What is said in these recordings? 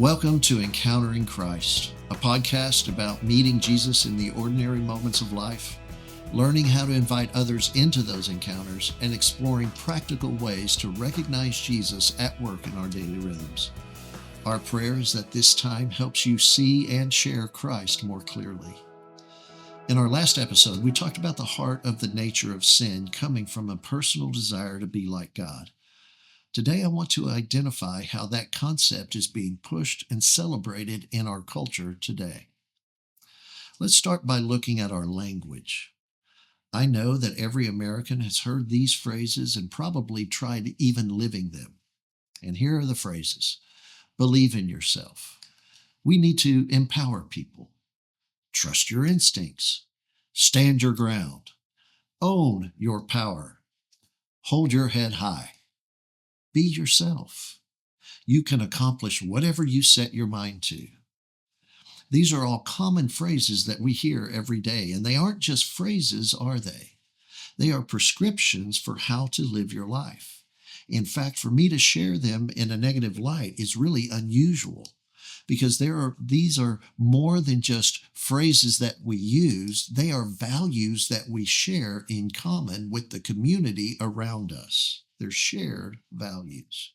Welcome to Encountering Christ, a podcast about meeting Jesus in the ordinary moments of life, learning how to invite others into those encounters, and exploring practical ways to recognize Jesus at work in our daily rhythms. Our prayer is that this time helps you see and share Christ more clearly. In our last episode, we talked about the heart of the nature of sin coming from a personal desire to be like God. Today, I want to identify how that concept is being pushed and celebrated in our culture today. Let's start by looking at our language. I know that every American has heard these phrases and probably tried even living them. And here are the phrases. Believe in yourself. We need to empower people. Trust your instincts. Stand your ground. Own your power. Hold your head high. Be yourself. You can accomplish whatever you set your mind to. These are all common phrases that we hear every day, and they aren't just phrases, are they? They are prescriptions for how to live your life. In fact, for me to share them in a negative light is really unusual because these are more than just phrases that we use. They are values that we share in common with the community around us. They're shared values.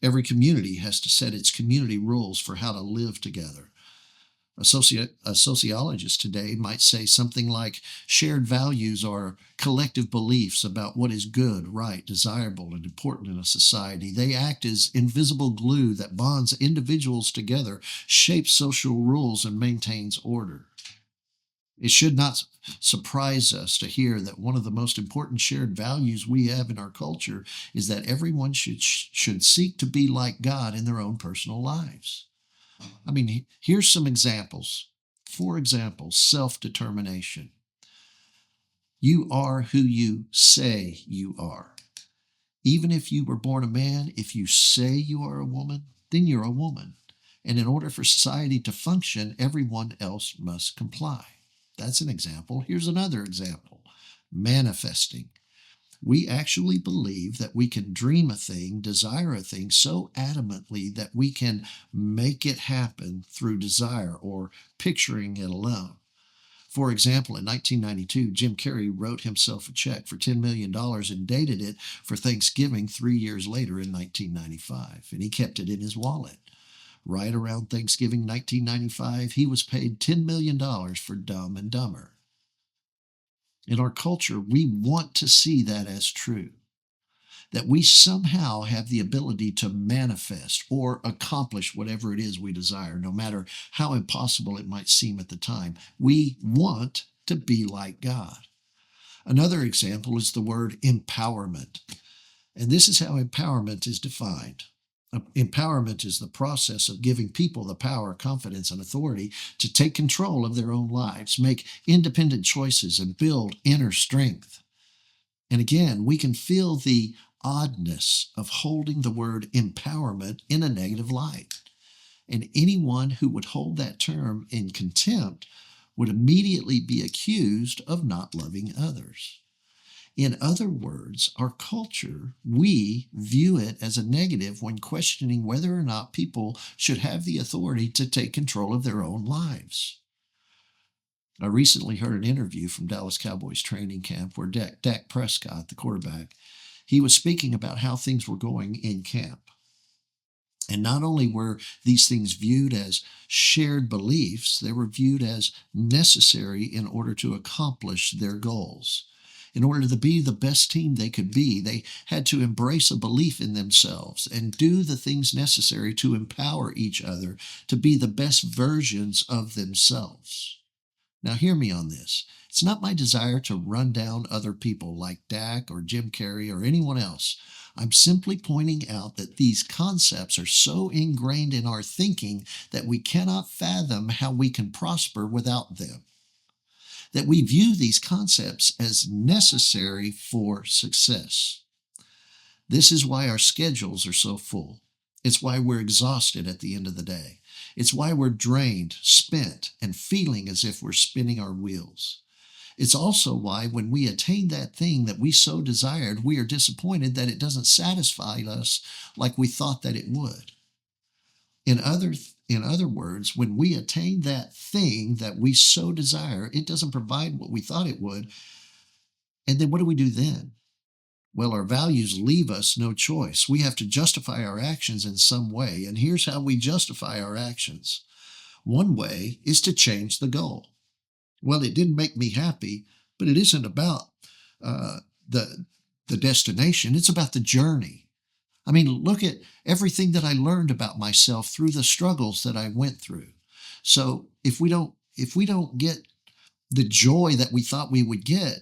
Every community has to set its community rules for how to live together. A sociologist today might say something like shared values are collective beliefs about what is good, right, desirable, and important in a society. They act as invisible glue that bonds individuals together, shapes social rules, and maintains order. It should not surprise us to hear that one of the most important shared values we have in our culture is that everyone should seek to be like God in their own personal lives. Here's some examples. For example, self-determination. You are who you say you are. Even if you were born a man, if you say you are a woman, then you're a woman. And in order for society to function, everyone else must comply. That's an example. Here's another example. Manifesting. We actually believe that we can dream a thing, desire a thing so adamantly that we can make it happen through desire or picturing it alone. For example, in 1992, Jim Carrey wrote himself a check for $10 million and dated it for Thanksgiving 3 years later in 1995, and he kept it in his wallet. Right around Thanksgiving 1995, he was paid $10 million for Dumb and Dumber. In our culture, we want to see that as true, that we somehow have the ability to manifest or accomplish whatever it is we desire, no matter how impossible it might seem at the time. We want to be like God. Another example is the word empowerment. And this is how empowerment is defined. Empowerment is the process of giving people the power, confidence, and authority to take control of their own lives, make independent choices, and build inner strength. And again, we can feel the oddness of holding the word empowerment in a negative light. And anyone who would hold that term in contempt would immediately be accused of not loving others. In other words, our culture, we view it as a negative when questioning whether or not people should have the authority to take control of their own lives. I recently heard an interview from Dallas Cowboys training camp where Dak Prescott, the quarterback, he was speaking about how things were going in camp. And not only were these things viewed as shared beliefs, they were viewed as necessary in order to accomplish their goals. In order to be the best team they could be, they had to embrace a belief in themselves and do the things necessary to empower each other to be the best versions of themselves. Now, hear me on this. It's not my desire to run down other people like Dak or Jim Carrey or anyone else. I'm simply pointing out that these concepts are so ingrained in our thinking that we cannot fathom how we can prosper without them. That we view these concepts as necessary for success. This is why our schedules are so full. It's why we're exhausted at the end of the day. It's why we're drained, spent, and feeling as if we're spinning our wheels. It's also why when we attain that thing that we so desired, we are disappointed that it doesn't satisfy us like we thought that it would. In other words, when we attain that thing that we so desire, it doesn't provide what we thought it would. And then what do we do then? Well, our values leave us no choice. We have to justify our actions in some way. And here's how we justify our actions. One way is to change the goal. Well, it didn't make me happy, but it isn't about uh, the destination. It's about the journey. I mean, look at everything that I learned about myself through the struggles that I went through. So if we don't get the joy that we thought we would get,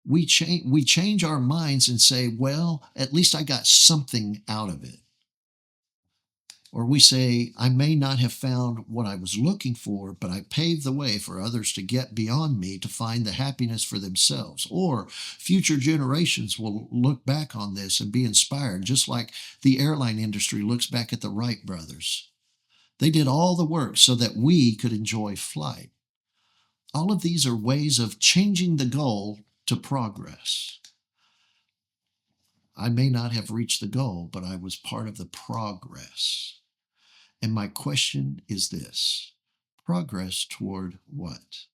we change our minds and say, well, at least I got something out of it. Or we say, I may not have found what I was looking for, but I paved the way for others to get beyond me to find the happiness for themselves. Or future generations will look back on this and be inspired, just like the airline industry looks back at the Wright brothers. They did all the work so that we could enjoy flight. All of these are ways of changing the goal to progress. I may not have reached the goal, but I was part of the progress. And my question is this: progress toward what?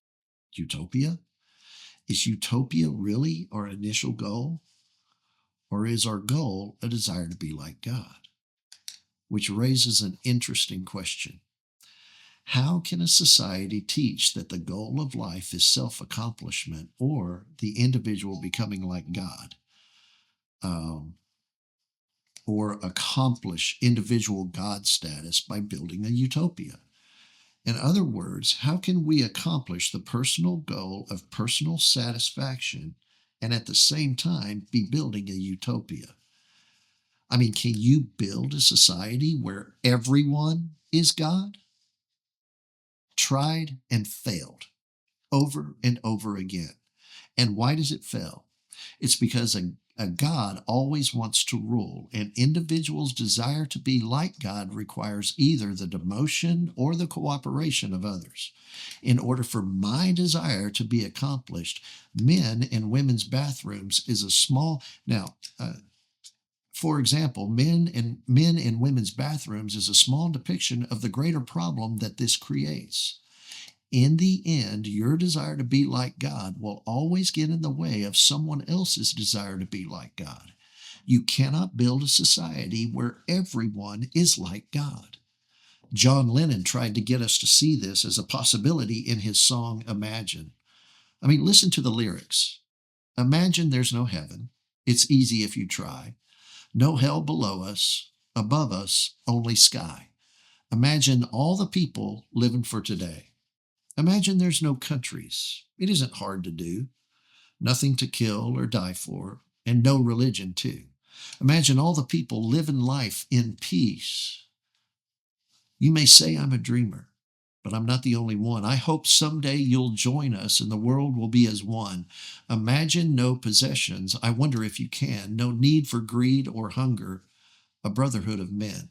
Utopia? Is utopia really our initial goal? Or is our goal a desire to be like God? Which raises an interesting question. How can a society teach that the goal of life is self-accomplishment or the individual becoming like God? Or accomplish individual God status by building a utopia? In other words, how can we accomplish the personal goal of personal satisfaction and at the same time be building a utopia? I mean, can you build a society where everyone is God? Tried and failed over and over again. And why does it fail? It's because a God always wants to rule, and individuals' desire to be like God requires either the demotion or the cooperation of others. In order for my desire to be accomplished, men and women's bathrooms is a small... For example, men and women's bathrooms is a small depiction of the greater problem that this creates. In the end, your desire to be like God will always get in the way of someone else's desire to be like God. You cannot build a society where everyone is like God. John Lennon tried to get us to see this as a possibility in his song Imagine. I mean, listen to the lyrics. Imagine there's no heaven. It's easy if you try. No hell below us, above us, only sky. Imagine all the people living for today. Imagine there's no countries. It isn't hard to do. Nothing to kill or die for, and no religion too. Imagine all the people living life in peace. You may say I'm a dreamer, but I'm not the only one. I hope someday you'll join us and the world will be as one. Imagine no possessions. I wonder if you can. No need for greed or hunger. A brotherhood of men.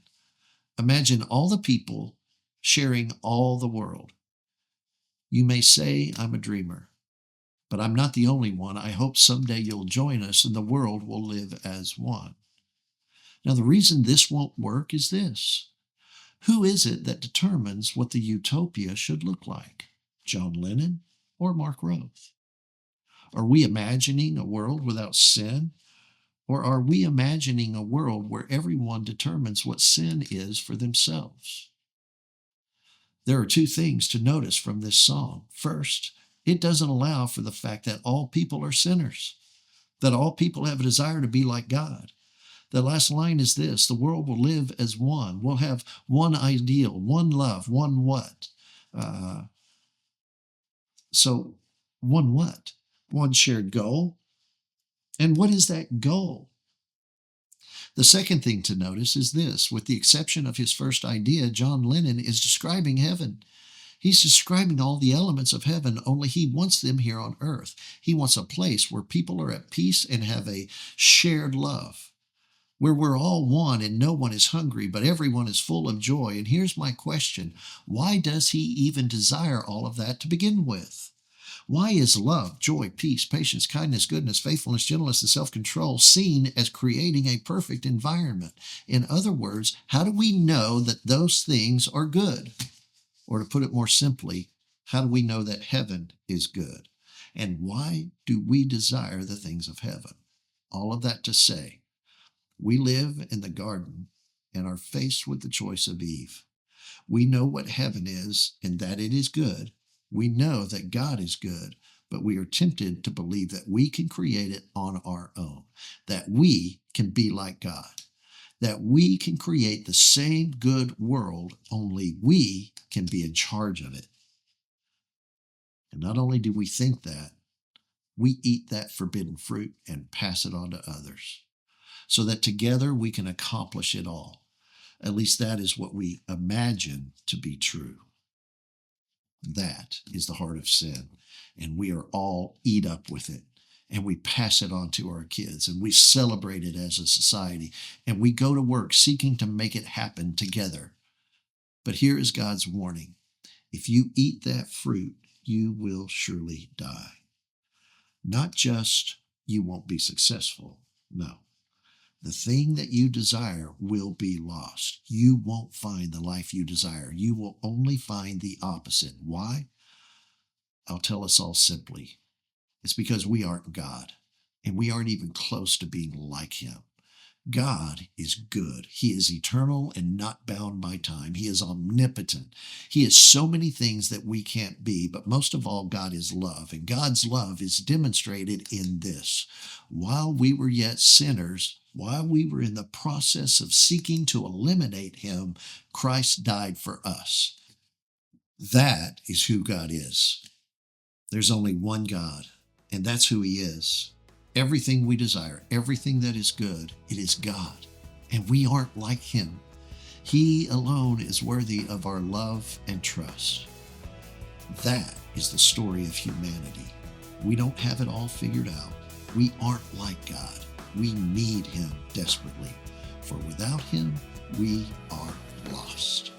Imagine all the people sharing all the world. You may say I'm a dreamer, but I'm not the only one. I hope someday you'll join us and the world will live as one. Now, the reason this won't work is this. Who is it that determines what the utopia should look like? John Lennon or Mark Roth? Are we imagining a world without sin? Or are we imagining a world where everyone determines what sin is for themselves? There are two things to notice from this song. First, it doesn't allow for the fact that all people are sinners, that all people have a desire to be like God. The last line is this: the world will live as one. We'll have one ideal, one love, one what? So one what? One shared goal. And what is that goal? The second thing to notice is this. With the exception of his first idea, John Lennon is describing heaven. He's describing all the elements of heaven, only he wants them here on earth. He wants a place where people are at peace and have a shared love, where we're all one and no one is hungry, but everyone is full of joy. And here's my question. Why does he even desire all of that to begin with? Why is love, joy, peace, patience, kindness, goodness, faithfulness, gentleness, and self-control seen as creating a perfect environment? In other words, how do we know that those things are good? Or to put it more simply, how do we know that heaven is good? And why do we desire the things of heaven? All of that to say, we live in the garden and are faced with the choice of Eve. We know what heaven is and that it is good. We know that God is good, but we are tempted to believe that we can create it on our own, that we can be like God, that we can create the same good world, only we can be in charge of it. And not only do we think that, we eat that forbidden fruit and pass it on to others, so that together we can accomplish it all. At least that is what we imagine to be true. That is the heart of sin, and we are all eat up with it, and we pass it on to our kids, and we celebrate it as a society, and we go to work seeking to make it happen together. But here is God's warning. If you eat that fruit, you will surely die. Not just you won't be successful, no. The thing that you desire will be lost. You won't find the life you desire. You will only find the opposite. Why? I'll tell us all simply. It's because we aren't God, and we aren't even close to being like Him. God is good. He is eternal and not bound by time. He is omnipotent. He is so many things that we can't be, but most of all, God is love. And God's love is demonstrated in this. While we were yet sinners, while we were in the process of seeking to eliminate Him, Christ died for us. That is who God is. There's only one God, and that's who He is. Everything we desire, everything that is good, it is God, and we aren't like Him. He alone is worthy of our love and trust. That is the story of humanity. We don't have it all figured out. We aren't like God. We need Him desperately, for without Him, we are lost.